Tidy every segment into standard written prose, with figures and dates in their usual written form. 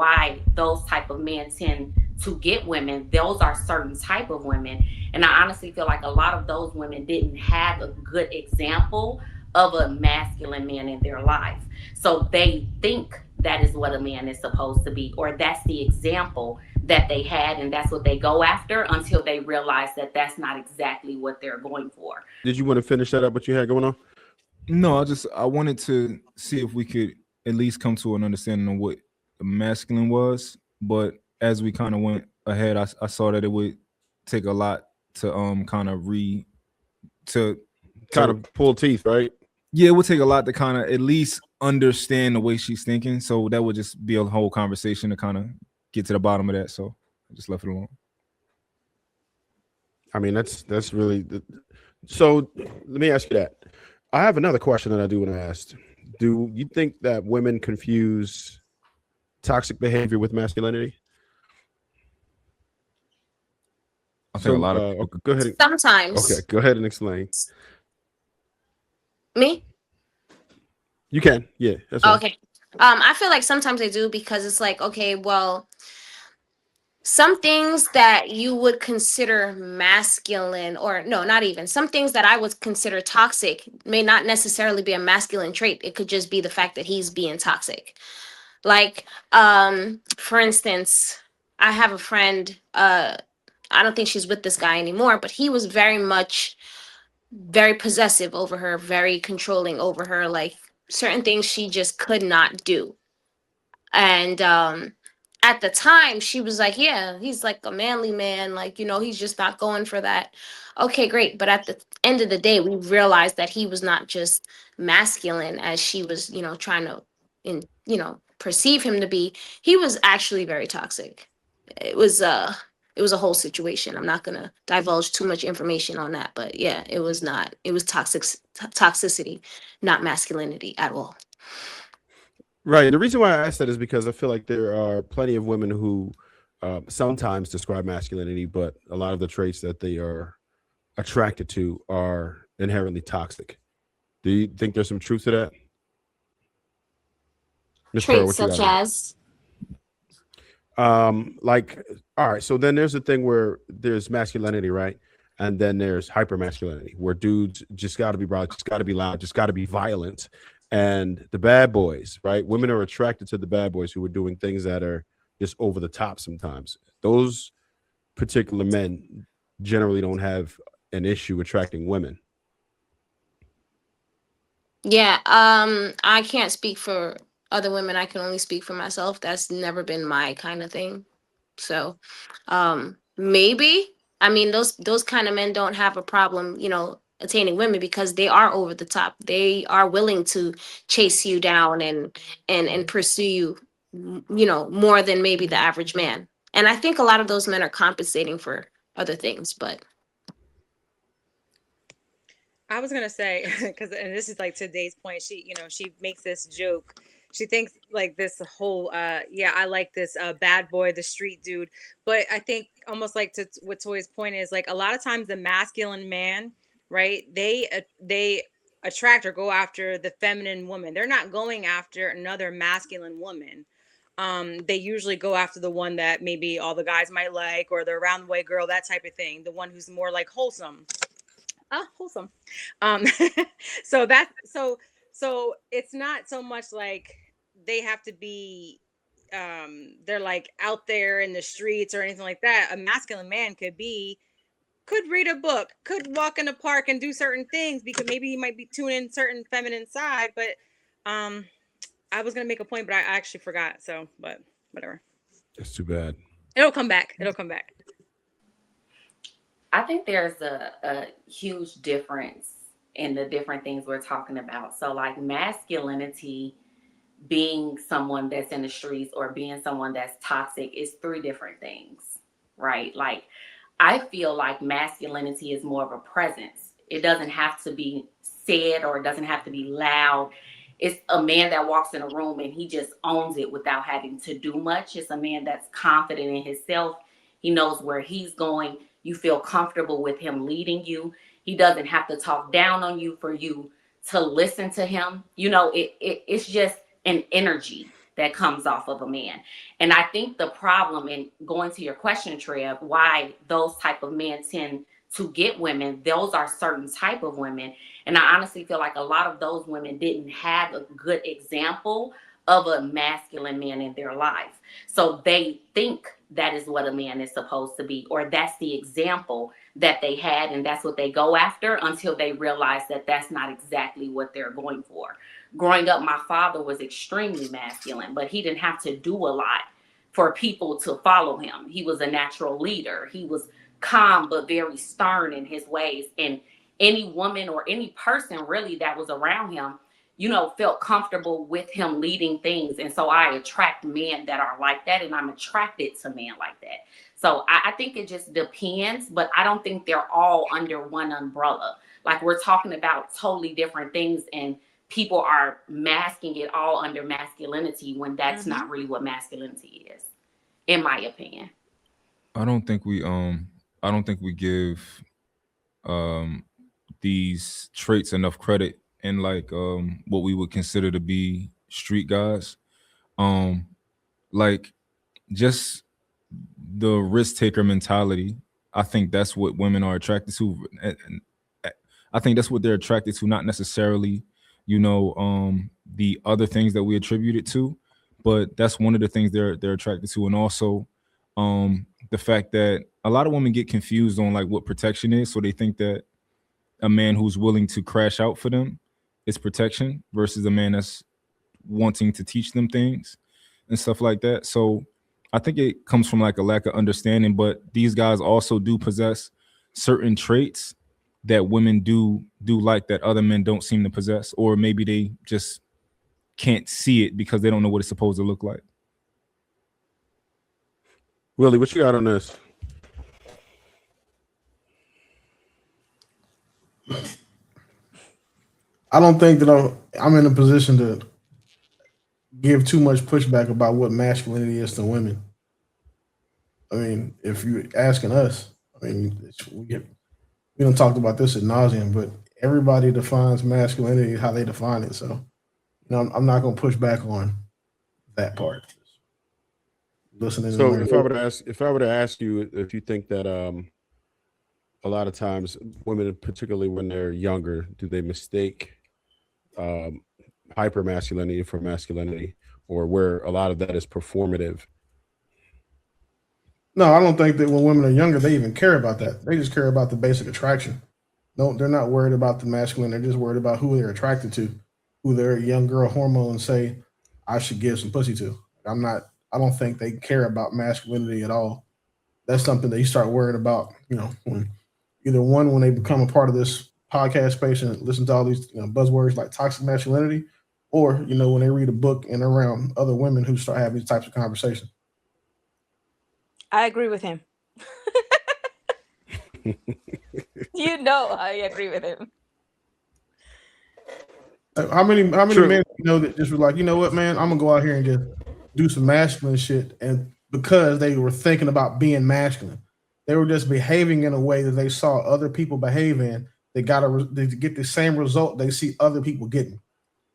why those type of men tend to get women, those are certain type of women. And I honestly feel like a lot of those women didn't have a good example of a masculine man in their life. So they think that is what a man is supposed to be, or that's the example that they had, and that's what they go after until they realize that that's not exactly what they're going for. Did you want to finish that up? What you had going on? No, I wanted to see if we could at least come to an understanding of what masculine was. But as we kind of went ahead, I saw that it would take a lot to kind of to Kind of pull teeth, right? yeah, it would take a lot to kind of at least understand the way she's thinking. So that would just be a whole conversation to kind of get to the bottom of that. So I just left it alone. I mean, that's really. So let me ask you that. I have another question that I do want to ask. Do you think that women confuse toxic behavior with masculinity? I think a lot of okay, go ahead. Sometimes. Okay, go ahead and explain. Me? You can, yeah. That's fine. Okay. I feel like sometimes they do, because it's like, okay, well, some things that you would consider masculine, or no, not even, some things that I would consider toxic may not necessarily be a masculine trait. It could just be the fact that he's being toxic. Like, for instance, I have a friend, I don't think she's with this guy anymore, but he was very possessive over her, very controlling over her, like certain things she just could not do. And at the time, she was like, yeah, he's like a manly man, like, he's just not going for that. Okay, great. But at the end of the day, we realized that he was not just masculine as she was, trying to perceive him to be. He was actually very toxic. It was a whole situation. I'm not gonna divulge too much information on that, but yeah, it was toxicity, not masculinity at all. Right. The reason why I asked that is because I feel like there are plenty of women who sometimes describe masculinity, but a lot of the traits that they are attracted to are inherently toxic. Do you think there's some truth to that? Ms. Pearl, Traits what you such got? as Like, all right, so then there's the thing where there's masculinity, right? And then there's hyper masculinity, where dudes just got to be broad, just got to be loud, just got to be violent. And the bad boys, right? Women are attracted to the bad boys who are doing things that are just over the top sometimes. Those particular men generally don't have an issue attracting women. yeah, I can't speak for other women. I can only speak for myself. That's never been my kind of thing. So, maybe, I mean, those kind of men don't have a problem, attaining women, because they are over the top. They are willing to chase you down and pursue you, more than maybe the average man. And I think a lot of those men are compensating for other things, but I was gonna say, because, and this is like today's point. She makes this joke. She thinks like this whole, yeah, I like this bad boy, the street dude. But I think almost like to what Toy's point is, like a lot of times the masculine man, right? They attract or go after the feminine woman. They're not going after another masculine woman. They usually go after the one that maybe all the guys might like, or the around the way girl, that type of thing. The one who's more like wholesome. Wholesome. Um, so so it's not so much like they have to be they're like out there in the streets or anything like that. A masculine man could read a book, could walk in the park and do certain things, because maybe he might be tuning in certain feminine side. But I was gonna make a point, but I actually forgot. So, but whatever. It's too bad. It'll come back. It'll come back. I think there's a huge difference in the different things we're talking about. So, like masculinity, being someone that's in the streets or being someone that's toxic, is three different things, right? Like, I feel like masculinity is more of a presence. It doesn't have to be said, or it doesn't have to be loud. It's a man that walks in a room and he just owns it without having to do much. It's a man that's confident in himself. He knows where he's going. You feel comfortable with him leading you. He doesn't have to talk down on you for you to listen to him. It's just an energy. that comes off of a man. And I think the problem, in going to your question, Trev, why those type of men tend to get women, those are certain type of women. And I honestly feel like a lot of those women didn't have a good example of a masculine man in their life. So they think that is what a man is supposed to be, or that's the example that they had, and that's what they go after until they realize that that's not exactly what they're going for. Growing up, my father was extremely masculine, but he didn't have to do a lot for people to follow him. He was a natural leader. He was calm but very stern in his ways, and any woman or any person really that was around him, you know, felt comfortable with him leading things. And so I attract men that are like that, and I'm attracted to men like that. So I think it just depends, but I don't think they're all under one umbrella. Like, we're talking about totally different things, and people are masking it all under masculinity when that's not really what masculinity is, in my opinion. I don't think we give these traits enough credit in like what we would consider to be street guys. Like just the risk taker mentality. I think that's what women are attracted to. And I think that's what they're attracted to, not necessarily, you know, the other things that we attribute it to, but that's one of the things they're attracted to. And also the fact that a lot of women get confused on like what protection is. So they think that a man who's willing to crash out for them is protection versus a man that's wanting to teach them things and stuff like that. So I think it comes from like a lack of understanding, but these guys also do possess certain traits that women do like that other men don't seem to possess, or maybe they just can't see it because they don't know what it's supposed to look like. Willie, what you got on this? I don't think that I'm in a position to give too much pushback about what masculinity is to women. I mean, if you're asking us, I mean, we don't talk about this ad nauseum, but everybody defines masculinity how they define it. So, you know, I'm not going to push back on that part. Listening. So if I were to ask you if you think that a lot of times women, particularly when they're younger, do they mistake hyper masculinity for masculinity, or where a lot of that is performative? No, I don't think that when women are younger, they even care about that. They just care about the basic attraction. No, they're not worried about the masculine. They're just worried about who they're attracted to, who their young girl hormones say I should give some pussy to. I don't think they care about masculinity at all. That's something that you start worrying about, you know, when they become a part of this podcast space and listen to all these buzzwords like toxic masculinity, or, you know, when they read a book and around other women who start having these types of conversations. I agree with him. You know, I agree with him. How many True. men you know that just were like, you know what, man, I'm gonna go out here and just do some masculine shit, and because they were thinking about being masculine, they were just behaving in a way that they saw other people behave in. They they get the same result they see other people getting.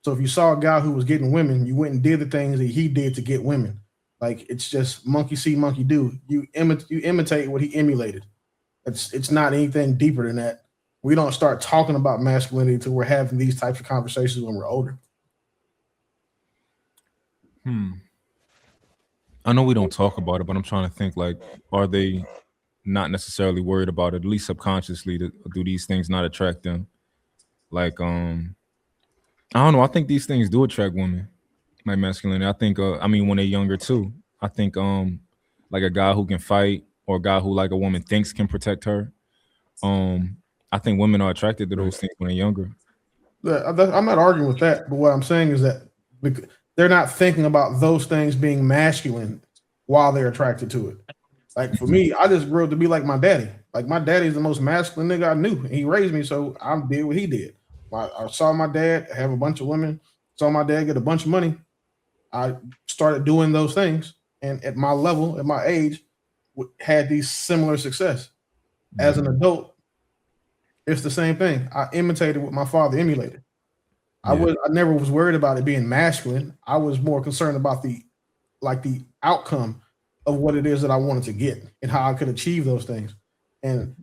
So if you saw a guy who was getting women, you went and did the things that he did to get women. Like, it's just monkey see, monkey do. You imitate what he emulated. It's not anything deeper than that. We don't start talking about masculinity until we're having these types of conversations when we're older. I know we don't talk about it, but I'm trying to think, like, are they not necessarily worried about it, at least subconsciously, do these things not attract them? Like, I don't know. I think these things do attract women, like masculinity. I think, when they're younger too. I think, like a guy who can fight, or a guy who like a woman thinks can protect her. I think women are attracted to those things when they're younger. I'm not arguing with that, but what I'm saying is that they're not thinking about those things being masculine while they're attracted to it. Like, for me, I just grew up to be like my daddy. Like, my daddy's the most masculine nigga I knew. He raised me, so I did what he did. I saw my dad have a bunch of women, saw my dad get a bunch of money. I started doing those things, and at my level, at my age, had these similar success. As an adult, it's the same thing. I imitated what my father emulated. I never was worried about it being masculine. I was more concerned about the outcome of what it is that I wanted to get and how I could achieve those things. And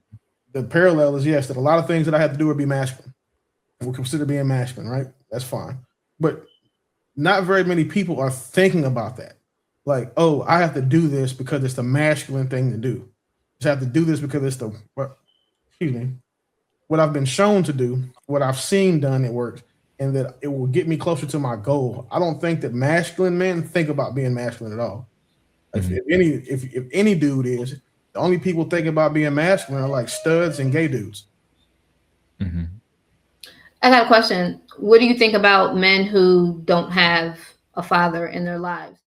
the parallel is, yes, that a lot of things that I had to do would be masculine. And we consider being masculine, right? That's fine. But not very many people are thinking about that. Like, oh, I have to do this because it's the masculine thing to do. I have to do this because it's what I've been shown to do, what I've seen done, it works, and that it will get me closer to my goal. I don't think that masculine men think about being masculine at all. If any dude is, the only people thinking about being masculine are like studs and gay dudes. I got a question. What do you think about men who don't have a father in their lives?